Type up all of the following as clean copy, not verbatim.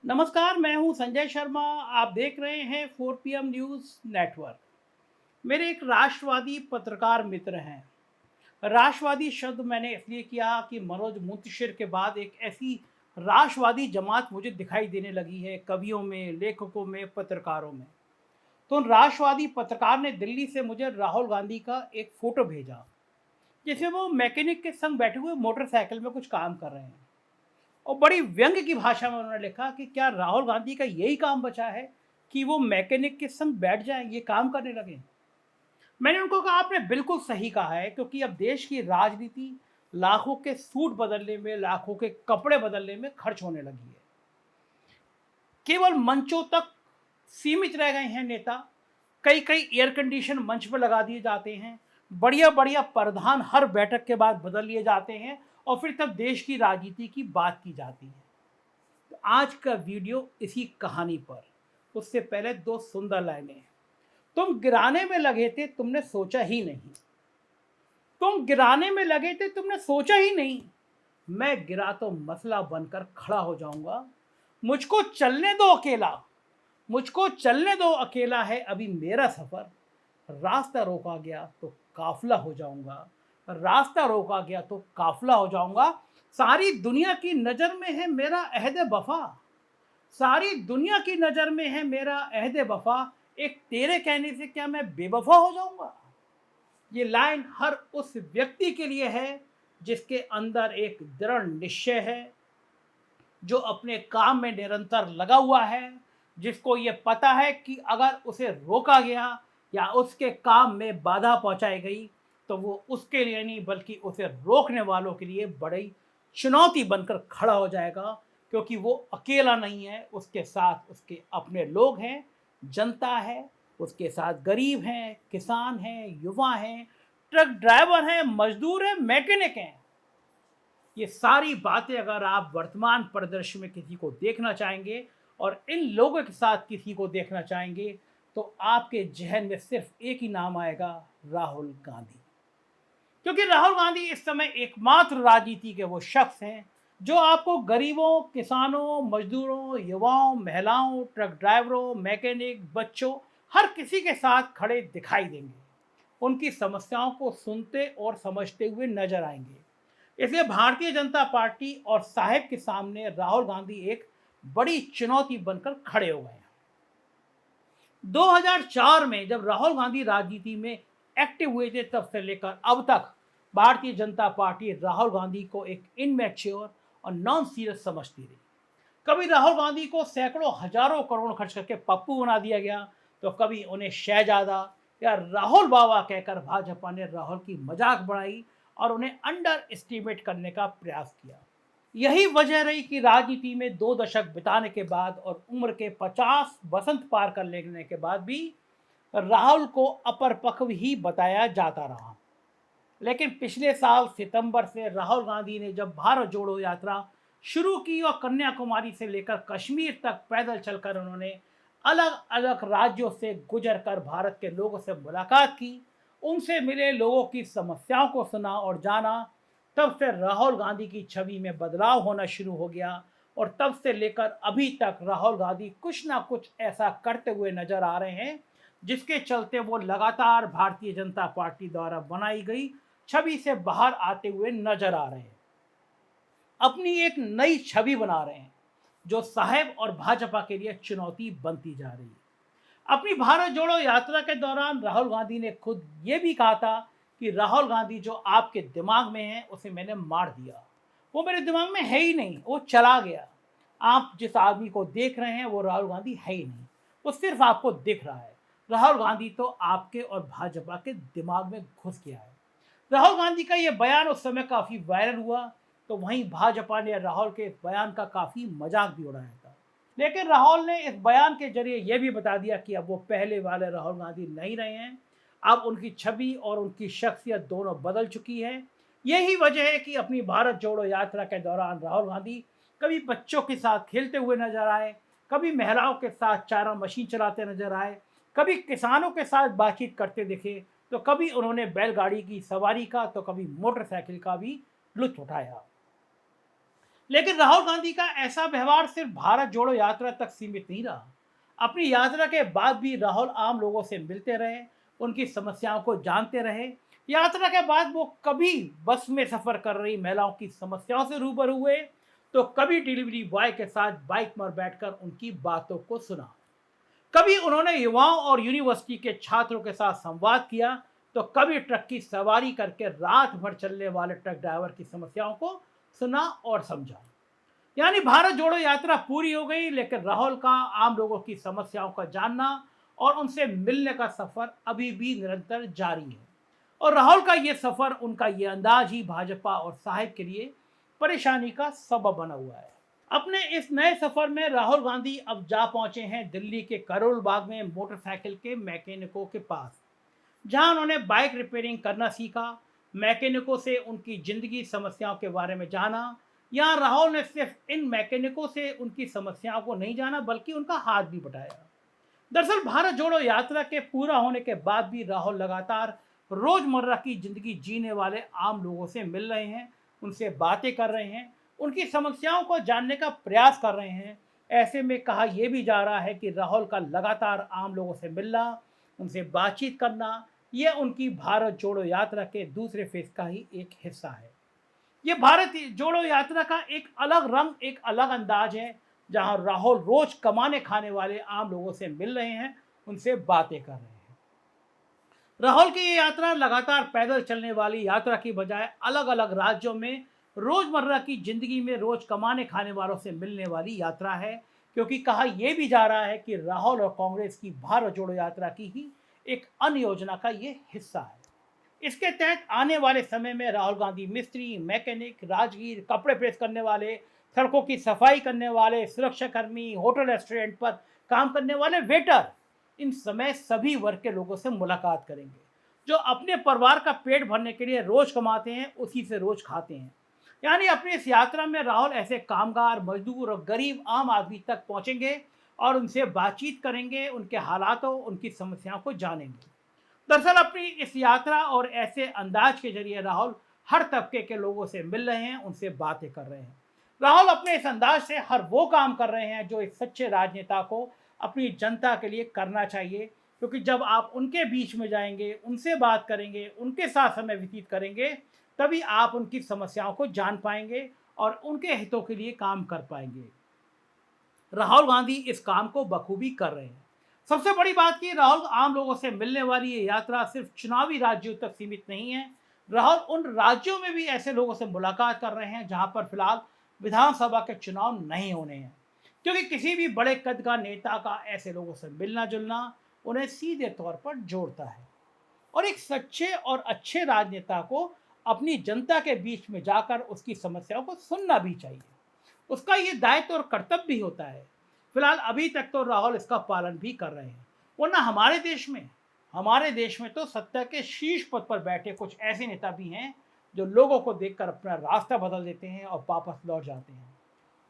नमस्कार, मैं हूं संजय शर्मा। आप देख रहे हैं 4 PM न्यूज़ नेटवर्क। मेरे एक राष्ट्रवादी पत्रकार मित्र हैं। राष्ट्रवादी शब्द मैंने इसलिए किया कि मनोज मुंतशिर के बाद एक ऐसी राष्ट्रवादी जमात मुझे दिखाई देने लगी है, कवियों में, लेखकों में, पत्रकारों में। तो उन राष्ट्रवादी पत्रकार ने दिल्ली से मुझे राहुल गांधी का एक फ़ोटो भेजा, जिसमें वो मैकेनिक के संग बैठे हुए मोटरसाइकिल में कुछ काम कर रहे हैं। और बड़ी व्यंग्य की भाषा में उन्होंने लिखा कि क्या राहुल गांधी का यही काम बचा है कि वो मैकेनिक के संग बैठ जाएं, ये काम करने लगे। मैंने उनको कहा, आपने बिल्कुल सही कहा है, क्योंकि अब देश की राजनीति लाखों के सूट बदलने में, लाखों के कपड़े बदलने में खर्च होने लगी है। केवल मंचों तक सीमित रह गए हैं नेता। कई कई एयर कंडीशन मंच पर लगा दिए जाते हैं। बढ़िया बढ़िया प्रधान हर बैठक के बाद बदल लिए जाते हैं और फिर तब देश की राजनीति की बात की जाती है। तो आज का वीडियो इसी कहानी पर। उससे पहले दो सुंदर लाइनें। तुम गिराने में लगे थे, तुमने सोचा ही नहीं। तुम गिराने में लगे थे, तुमने सोचा ही नहीं। मैं गिरा तो मसला बनकर खड़ा हो जाऊंगा। मुझको चलने दो अकेला। मुझको चलने दो अकेला है अभी मेरा सफर। रास्ता रोका गया तो काफिला हो जाऊंगा। रास्ता रोका गया तो काफिला हो जाऊंगा। सारी दुनिया की नजर में है मेरा अहद वफा। सारी दुनिया की नजर में है मेरा अहद वफा। एक तेरे कहने से क्या मैं बेवफा हो जाऊंगा। ये लाइन हर उस व्यक्ति के लिए है जिसके अंदर एक दृढ़ निश्चय है, जो अपने काम में निरंतर लगा हुआ है, जिसको ये पता है कि अगर उसे रोका गया या उसके काम में बाधा पहुंचाई गई तो वो उसके लिए नहीं बल्कि उसे रोकने वालों के लिए बड़ी चुनौती बनकर खड़ा हो जाएगा। क्योंकि वो अकेला नहीं है, उसके साथ उसके अपने लोग हैं, जनता है, उसके साथ गरीब हैं, किसान हैं, युवा हैं, ट्रक ड्राइवर हैं, मजदूर हैं, मैकेनिक हैं। ये सारी बातें अगर आप वर्तमान परिदृश्य में किसी को देखना चाहेंगे और इन लोगों के साथ किसी को देखना चाहेंगे तो आपके जहन में सिर्फ एक ही नाम आएगा, राहुल गांधी। क्योंकि राहुल गांधी इस समय एकमात्र राजनीति के वो शख्स हैं जो आपको गरीबों, किसानों, मजदूरों, युवाओं, महिलाओं, ट्रक ड्राइवरों, मैकेनिक, बच्चों, हर किसी के साथ खड़े दिखाई देंगे। उनकी समस्याओं को सुनते और समझते हुए नजर आएंगे। इसलिए भारतीय जनता पार्टी और साहिब के सामने राहुल गांधी एक बड़ी चुनौती बनकर खड़े हो गए हैं। 2004 में जब राहुल गांधी राजनीति में एक्टिव हुए थे, तब से लेकर अब तक भारतीय जनता पार्टी राहुल गांधी को एक इनमैच्योर और नॉन सीरियस समझती रही। कभी राहुल गांधी को सैकड़ों हजारों करोड़ खर्च करके पप्पू बना दिया गया, तो कभी उन्हें शहजादा या राहुल बाबा कहकर भाजपा ने राहुल की मजाक बढ़ाई और उन्हें अंडर एस्टिमेट करने का प्रयास किया। यही वजह रही कि राजनीति में 2 दशक बिताने के बाद और उम्र के 50 वसंत पार कर लेने के बाद भी राहुल को अपर पक्व ही बताया जाता रहा। लेकिन पिछले साल सितंबर से राहुल गांधी ने जब भारत जोड़ो यात्रा शुरू की और कन्याकुमारी से लेकर कश्मीर तक पैदल चलकर उन्होंने अलग अलग राज्यों से गुजरकर भारत के लोगों से मुलाकात की, उनसे मिले, लोगों की समस्याओं को सुना और जाना, तब से राहुल गांधी की छवि में बदलाव होना शुरू हो गया। और तब से लेकर अभी तक राहुल गांधी कुछ ना कुछ ऐसा करते हुए नजर आ रहे हैं जिसके चलते वो लगातार भारतीय जनता पार्टी द्वारा बनाई गई छवि से बाहर आते हुए नजर आ रहे हैं। अपनी एक नई छवि बना रहे हैं जो साहेब और भाजपा के लिए चुनौती बनती जा रही है। अपनी भारत जोड़ो यात्रा के दौरान राहुल गांधी ने खुद ये भी कहा था कि राहुल गांधी जो आपके दिमाग में है उसे मैंने मार दिया। वो मेरे दिमाग में है ही नहीं, वो चला गया। आप जिस आदमी को देख रहे हैं वो राहुल गांधी है ही नहीं, वो सिर्फ आपको दिख रहा है। राहुल गांधी तो आपके और भाजपा के दिमाग में घुस गया है। राहुल गांधी का ये बयान उस समय काफ़ी वायरल हुआ, तो वहीं भाजपा ने राहुल के बयान का काफ़ी मजाक भी उड़ाया था। लेकिन राहुल ने इस बयान के जरिए यह भी बता दिया कि अब वो पहले वाले राहुल गांधी नहीं रहे हैं। अब उनकी छवि और उनकी शख्सियत दोनों बदल चुकी है। यही वजह है कि अपनी भारत जोड़ो यात्रा के दौरान राहुल गांधी कभी बच्चों के साथ खेलते हुए नजर आए, कभी महिलाओं के साथ चारा मशीन चलाते नजर आए, कभी किसानों के साथ बातचीत करते दिखे, तो कभी उन्होंने बैलगाड़ी की सवारी का तो कभी मोटरसाइकिल का भी लुत्फ उठाया। लेकिन राहुल गांधी का ऐसा व्यवहार सिर्फ भारत जोड़ो यात्रा तक सीमित नहीं रहा। अपनी यात्रा के बाद भी राहुल आम लोगों से मिलते रहे, उनकी समस्याओं को जानते रहे। यात्रा के बाद वो कभी बस में सफर कर रही महिलाओं की समस्याओं से रूबरू हुए, तो कभी डिलीवरी बॉय के साथ बाइक पर बैठकर उनकी बातों को सुना। कभी उन्होंने युवाओं और यूनिवर्सिटी के छात्रों के साथ संवाद किया, तो कभी ट्रक की सवारी करके रात भर चलने वाले ट्रक ड्राइवर की समस्याओं को सुना और समझा। यानी भारत जोड़ो यात्रा पूरी हो गई, लेकिन राहुल का आम लोगों की समस्याओं का जानना और उनसे मिलने का सफर अभी भी निरंतर जारी है। और राहुल का ये सफर, उनका ये अंदाज ही भाजपा और साहिब के लिए परेशानी का सबब बना हुआ है। अपने इस नए सफर में राहुल गांधी अब जा पहुंचे हैं दिल्ली के करोल बाग में मोटरसाइकिल के मैकेनिकों के पास, जहां उन्होंने बाइक रिपेयरिंग करना सीखा। मैकेनिकों से उनकी जिंदगी समस्याओं के बारे में जाना। यहाँ राहुल ने सिर्फ इन मैकेनिकों से उनकी समस्याओं को नहीं जाना, बल्कि उनका हाथ भी बटाया। दरअसल भारत जोड़ो यात्रा के पूरा होने के बाद भी राहुल लगातार रोजमर्रा की जिंदगी जीने वाले आम लोगों से मिल रहे हैं, उनसे बातें कर रहे हैं, उनकी समस्याओं को जानने का प्रयास कर रहे हैं। ऐसे में कहा यह भी जा रहा है कि राहुल का लगातार आम लोगों से मिलना, उनसे बातचीत करना, यह उनकी भारत जोड़ो यात्रा के दूसरे फेज का ही एक हिस्सा है। ये भारत जोड़ो यात्रा का एक अलग रंग, एक अलग अंदाज है, जहां राहुल रोज कमाने खाने वाले आम लोगों से मिल रहे हैं, उनसे बातें कर रहे हैं। राहुल की ये यात्रा लगातार पैदल चलने वाली यात्रा की बजाय अलग अलग राज्यों में रोजमर्रा की जिंदगी में रोज कमाने खाने वालों से मिलने वाली यात्रा है, क्योंकि कहा यह भी जा रहा है कि राहुल और कांग्रेस की भारत जोड़ो यात्रा की ही एक अन्य योजना का ये हिस्सा है। इसके तहत आने वाले समय में राहुल गांधी मिस्त्री, मैकेनिक, राजगीर, कपड़े प्रेस करने वाले, सड़कों की सफाई करने वाले, सुरक्षाकर्मी, होटल रेस्टोरेंट पर काम करने वाले वेटर, इन समय सभी वर्ग के लोगों से मुलाकात करेंगे, जो अपने परिवार का पेट भरने के लिए रोज कमाते हैं, उसी से रोज खाते हैं। यानी अपनी इस यात्रा में राहुल ऐसे कामगार, मजदूर और गरीब आम आदमी तक पहुंचेंगे और उनसे बातचीत करेंगे, उनके हालातों, उनकी समस्याओं को जानेंगे। दरअसल अपनी इस यात्रा और ऐसे अंदाज के जरिए राहुल हर तबके के लोगों से मिल रहे हैं, उनसे बातें कर रहे हैं। राहुल अपने इस अंदाज से हर वो काम कर रहे हैं जो एक सच्चे राजनेता को अपनी जनता के लिए करना चाहिए, क्योंकि जब आप उनके बीच में जाएंगे, उनसे बात करेंगे, उनके साथ समय व्यतीत करेंगे, तभी आप उनकी समस्याओं को जान पाएंगे और उनके हितों के लिए काम कर पाएंगे। राहुल गांधी इस काम को बखूबी कर रहे हैं। सबसे बड़ी बात कि राहुल आम लोगों से मिलने वाली ये यात्रा सिर्फ चुनावी राज्यों तक सीमित नहीं है। राहुल उन राज्यों में भी ऐसे लोगों से मुलाकात कर रहे हैं जहां पर फिलहाल विधानसभा के चुनाव नहीं होने हैं, क्योंकि किसी भी बड़े कद का नेता का ऐसे लोगों से मिलना जुलना उन्हें सीधे तौर पर जोड़ता है। और एक सच्चे और अच्छे राजनेता को अपनी जनता के बीच में जाकर उसकी समस्याओं को सुनना भी चाहिए, उसका ये दायित्व और कर्तव्य भी होता है। फिलहाल अभी तक तो राहुल इसका पालन भी कर रहे हैं, वरना हमारे देश में तो सत्ता के शीर्ष पद पर बैठे कुछ ऐसे नेता भी हैं जो लोगों को देखकर अपना रास्ता बदल देते हैं और वापस लौट जाते हैं।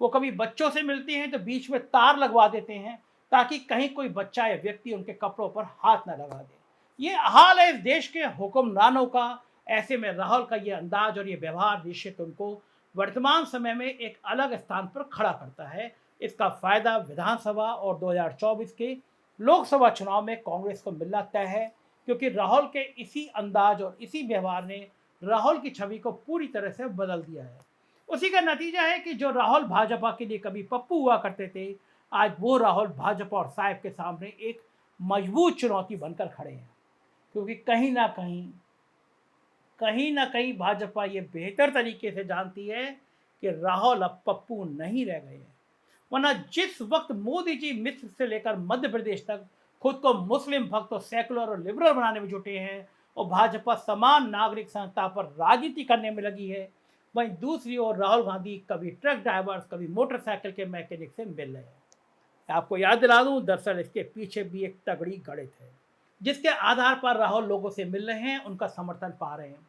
वो कभी बच्चों से मिलते हैं तो बीच में तार लगवा देते हैं, ताकि कहीं कोई बच्चा या व्यक्ति उनके कपड़ों पर हाथ न लगा दे। ये हाल है इस देश के हुक्मरानों का। ऐसे में राहुल का ये अंदाज और ये व्यवहार निश्चित उनको वर्तमान समय में एक अलग स्थान पर खड़ा करता है। इसका फायदा विधानसभा और 2024 के लोकसभा चुनाव में कांग्रेस को मिलना तय है, क्योंकि राहुल के इसी अंदाज और इसी व्यवहार ने राहुल की छवि को पूरी तरह से बदल दिया है। उसी का नतीजा है कि जो राहुल भाजपा के लिए कभी पप्पू हुआ करते थे, आज वो राहुल भाजपा और साहब के सामने एक मजबूत चुनौती बनकर खड़े हैं, क्योंकि कहीं ना कहीं भाजपा ये बेहतर तरीके से जानती है कि राहुल अब पप्पू नहीं रह गए हैं। वरना जिस वक्त मोदी जी मिस्र से लेकर मध्य प्रदेश तक खुद को मुस्लिम भक्त और सेकुलर और लिबरल बनाने में जुटे हैं और भाजपा समान नागरिक संहिता पर राजनीति करने में लगी है, वहीं दूसरी ओर राहुल गांधी कभी ट्रक ड्राइवर्स, कभी मोटरसाइकिल के मैकेनिक से मिल रहे हैं। आपको याद दिला दूं, दरअसल इसके पीछे भी एक तगड़ी गणित है, जिसके आधार पर राहुल लोगों से मिल रहे हैं, उनका समर्थन पा रहे हैं।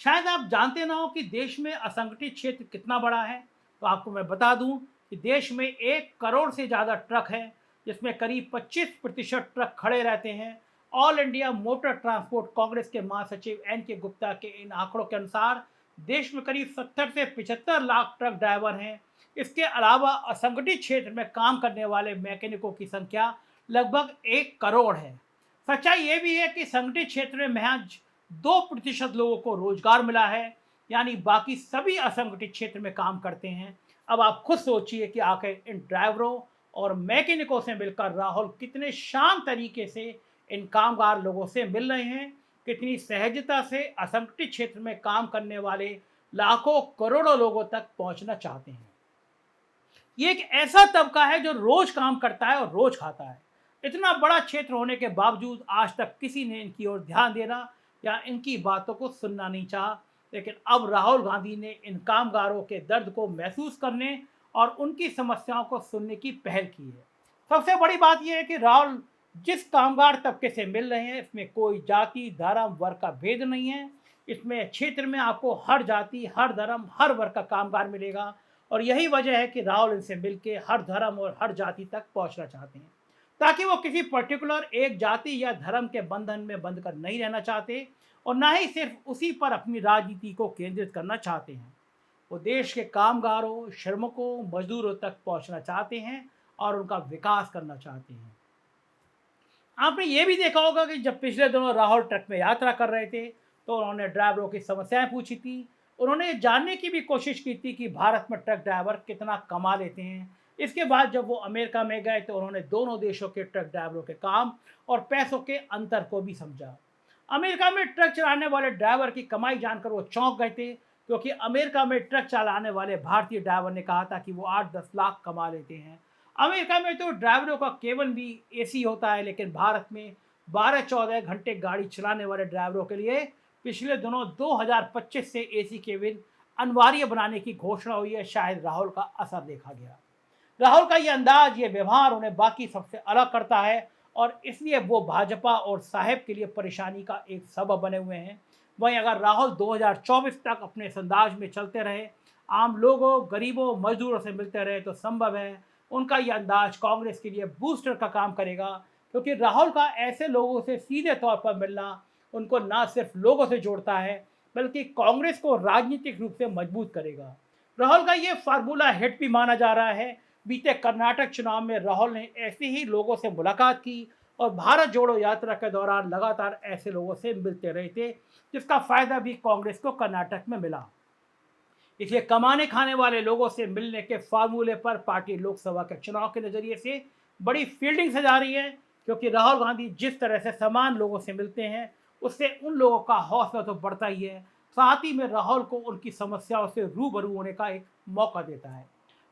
शायद आप जानते ना हो कि देश में असंगठित क्षेत्र कितना बड़ा है, तो आपको मैं बता दूं कि देश में 1 करोड़ से ज़्यादा ट्रक हैं, जिसमें करीब 25% ट्रक खड़े रहते हैं। All India motor transport Congress के महासचिव एन के गुप्ता के इन आंकड़ों के अनुसार देश में करीब 70 से 75 लाख ट्रक ड्राइवर हैं। इसके अलावा असंगठित क्षेत्र में काम करने वाले मैकेनिकों की संख्या लगभग 1 करोड़ है। सच्चाई ये भी है कि संगठित क्षेत्र में महज 2% लोगों को रोजगार मिला है, यानी बाकी सभी असंगठित क्षेत्र में काम करते हैं। अब आप खुद सोचिए कि आखिर इन ड्राइवरों और मैकेनिकों से मिलकर राहुल कितने शांत तरीके से इन कामगार लोगों से मिल रहे हैं, कितनी सहजता से असंगठित क्षेत्र में काम करने वाले लाखों करोड़ों लोगों तक पहुंचना चाहते हैं। ये एक ऐसा तबका है जो रोज काम करता है और रोज खाता है। इतना बड़ा क्षेत्र होने के बावजूद आज तक किसी ने इनकी ओर ध्यान देना या इनकी बातों को सुनना नहीं चाहा। लेकिन अब राहुल गांधी ने इन कामगारों के दर्द को महसूस करने और उनकी समस्याओं को सुनने की पहल की है। सबसे बड़ी बात यह है कि राहुल जिस कामगार तबके से मिल रहे हैं, इसमें कोई जाति, धर्म, वर्ग का भेद नहीं है। इसमें क्षेत्र में आपको हर जाति, हर धर्म, हर वर्ग का कामगार मिलेगा। और यही वजह है कि राहुल इनसे मिलकर हर धर्म और हर जाति तक पहुंचना चाहते हैं, ताकि वो किसी पर्टिकुलर एक जाति या धर्म के बंधन में बंधकर नहीं रहना चाहते और ना ही सिर्फ उसी पर अपनी राजनीति को केंद्रित करना चाहते हैं। वो देश के कामगारों, श्रमिकों, मजदूरों तक पहुंचना चाहते हैं और उनका विकास करना चाहते हैं। आपने ये भी देखा होगा कि जब पिछले दिनों राहुल ट्रक में यात्रा कर रहे थे तो उन्होंने ड्राइवरों की समस्याएं पूछी थी। उन्होंने ये जानने की भी कोशिश की थी कि भारत में ट्रक ड्राइवर कितना कमा लेते हैं। इसके बाद जब वो अमेरिका में गए तो उन्होंने दोनों देशों के ट्रक ड्राइवरों के काम और पैसों के अंतर को भी समझा। अमेरिका में ट्रक चलाने वाले ड्राइवर की कमाई जानकर वो चौंक गए थे, क्योंकि अमेरिका में ट्रक चलाने वाले भारतीय ड्राइवर ने कहा था कि वो 8-10 लाख कमा लेते हैं। अमेरिका में तो ड्राइवरों का केवल भी एसी होता है, लेकिन भारत में 12-14 घंटे गाड़ी चलाने वाले ड्राइवरों के लिए पिछले दिनों 2025 से एसी केबिन अनिवार्य बनाने की घोषणा हुई है। शायद राहुल का असर देखा गया। राहुल का ये अंदाज, ये व्यवहार उन्हें बाकी सबसे अलग करता है और इसलिए वो भाजपा और साहेब के लिए परेशानी का एक सबब बने हुए हैं। वहीं अगर राहुल 2024 तक अपने इस अंदाज में चलते रहे, आम लोगों, गरीबों, मजदूरों से मिलते रहे, तो संभव है उनका ये अंदाज कांग्रेस के लिए बूस्टर का काम करेगा, क्योंकि राहुल का ऐसे लोगों से सीधे तौर पर मिलना उनको न सिर्फ लोगों से जोड़ता है बल्कि कांग्रेस को राजनीतिक रूप से मजबूत करेगा। राहुल का ये फार्मूला हिट भी माना जा रहा है। बीते कर्नाटक चुनाव में राहुल ने ऐसे ही लोगों से मुलाकात की और भारत जोड़ो यात्रा के दौरान लगातार ऐसे लोगों से मिलते रहे थे, जिसका फायदा भी कांग्रेस को कर्नाटक में मिला। इसलिए कमाने खाने वाले लोगों से मिलने के फार्मूले पर पार्टी लोकसभा के चुनाव के नजरिए से बड़ी फील्डिंग सजा रही है, क्योंकि राहुल गांधी जिस तरह से समान लोगों से मिलते हैं उससे उन लोगों का हौसला तो बढ़ता ही है, साथ ही में राहुल को उनकी समस्याओं से रूबरू होने का एक मौका देता है।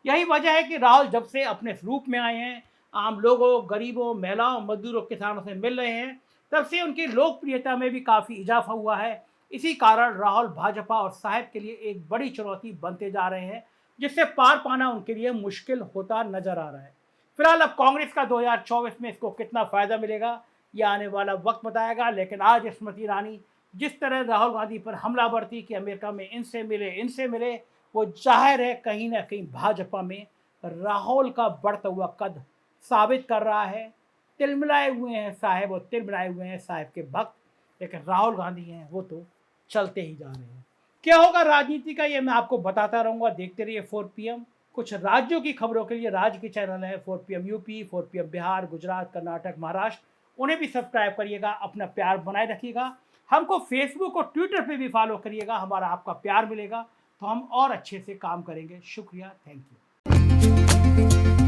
यही वजह है कि राहुल जब से अपने रूप में आए हैं, आम लोगों, गरीबों, महिलाओं, मजदूरों, किसानों से मिल रहे हैं, तब से उनकी लोकप्रियता में भी काफ़ी इजाफा हुआ है। इसी कारण राहुल भाजपा और साहेब के लिए एक बड़ी चुनौती बनते जा रहे हैं, जिससे पार पाना उनके लिए मुश्किल होता नजर आ रहा है। फिलहाल अब कांग्रेस का 2024 में इसको कितना फायदा मिलेगा, यह आने वाला वक्त बताएगा। लेकिन आज स्मृति ईरानी जिस तरह राहुल गांधी पर हमलावर थी कि अमेरिका में इनसे मिले, वो जाहिर है कहीं ना कहीं भाजपा में राहुल का बढ़ता हुआ कद साबित कर रहा है। तिलमिलाए हुए हैं साहेब और तिलमिलाए हुए हैं साहेब के भक्त, लेकिन राहुल गांधी हैं वो तो चलते ही जा रहे हैं। क्या होगा राजनीति का, ये मैं आपको बताता रहूँगा। देखते रहिए 4PM। कुछ राज्यों की खबरों के लिए राज्य के चैनल हैं 4PM UP, 4PM Bihar, Gujarat, Karnataka, Maharashtra, उन्हें भी सब्सक्राइब करिएगा। अपना प्यार बनाए रखिएगा। हमको फेसबुक और ट्विटर पे भी फॉलो करिएगा। हमारा आपका प्यार मिलेगा तो हम और अच्छे से काम करेंगे। शुक्रिया, थैंक यू।